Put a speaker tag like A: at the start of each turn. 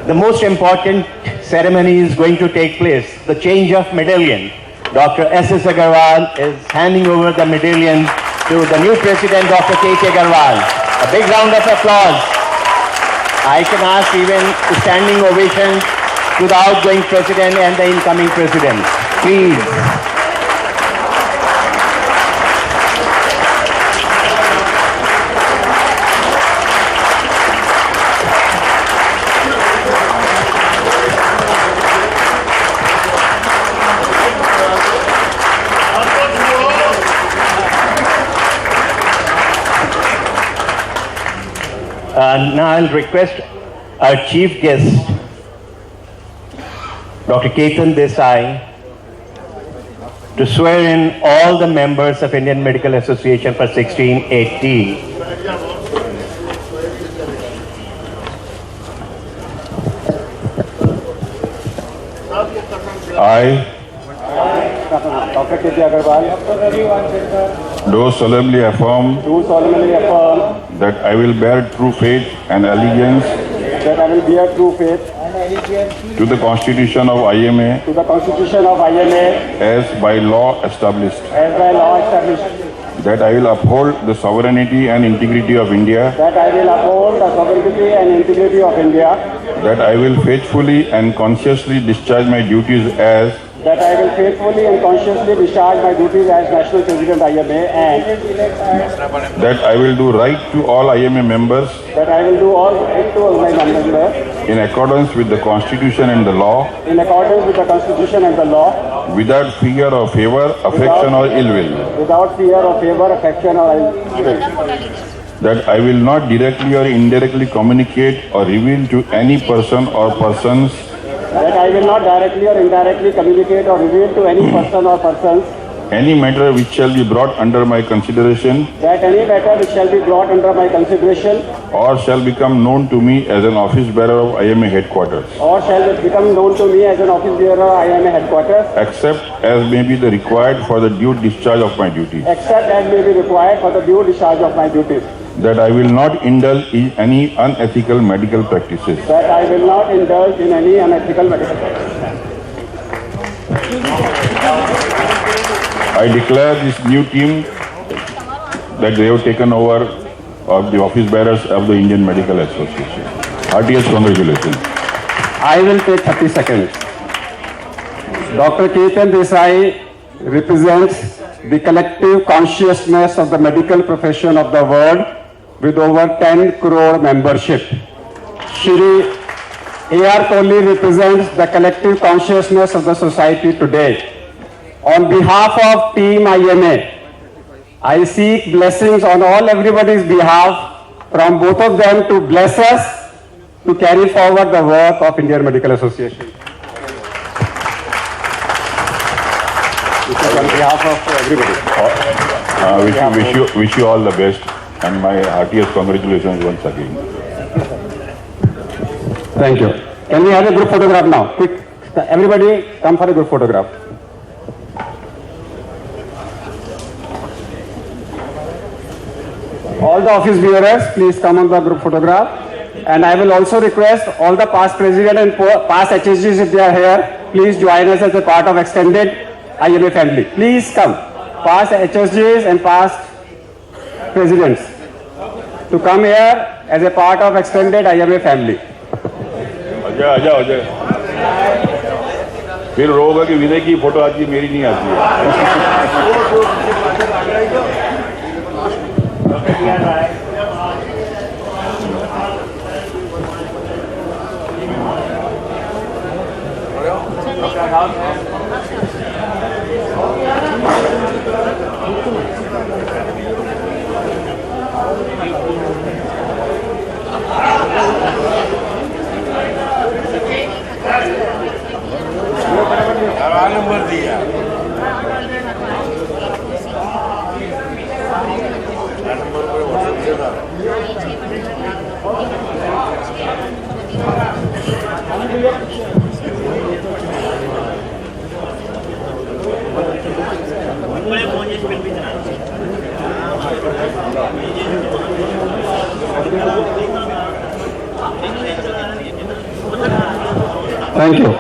A: The most important ceremony is going to take place, the change of medallion. Dr. S.S. Agarwal is handing over the medallion to the new president, Dr. K.K. Agarwal. A big round of applause. I can ask even standing ovation to the outgoing president and the incoming president. Please. Now I'll request our chief guest, Dr. Ketan Desai, to swear in all the members of Indian Medical Association for 1618.
B: I,
C: Dr. K.K. Agarwal,
B: do solemnly affirm that I will bear true faith and allegiance
C: that I will bear true faith
B: to the Constitution of IMA
C: to the Constitution of IMA
B: as by law established,
C: as by law established,
B: that I will uphold the sovereignty and integrity of India,
C: that I will uphold the sovereignty and integrity of India,
B: that I will faithfully and consciously discharge my duties as
C: that I will faithfully and consciously discharge my duties as National President IMA, and
B: that I will do right to all IMA members
C: that I will do all right to all my members
B: in accordance with the Constitution and the law,
C: in accordance with the Constitution and the law,
B: without fear or favor, affection or ill will.
C: without fear or favor, affection or ill will.
B: That I will not directly or indirectly communicate or reveal to any person or persons
C: That I will not directly or indirectly communicate or reveal to any person or persons
B: any matter which shall be brought under my consideration
C: that any matter which shall be brought under my consideration
B: or shall become known to me as an office bearer of IMA headquarters,
C: or shall become known to me as an office bearer of IMA headquarters,
B: except as may be the required for the due discharge of my duties.
C: except as may be required for the due discharge of my duties.
B: That I will not indulge in any unethical medical practices.
C: That I will not indulge in any unethical medical practices.
B: I declare this new team that they have taken over of the office bearers of the Indian Medical Association. Heartiest congratulations.
C: I will take 30 seconds. Dr. Ketan Desai represents the collective consciousness of the medical profession of the world with over 10 crore membership. Shri A.R. Kohli represents the collective consciousness of the society today. On behalf of Team IMA, I seek blessings on everybody's behalf from both of them to bless us to carry forward the work of Indian Medical Association. This is on behalf of everybody.
B: Wish you all the best and my heartiest congratulations once again.
C: Thank you. Can we have a group photograph now? Quick. Everybody come for a group photograph. All the office bearers, please come on the group photograph. And I will also request all the past president and past HSGs, if they are here, please join us as a part of extended IMA family. Please come. Past HSGs and past presidents to come here as a part of extended IMA family.
B: Ajay फिर रोगा कि विनय की photo आती है, मेरी नहीं आती है। नंबर दिया नंबर पर व्हाट्सएप से था फोन
C: Thank you.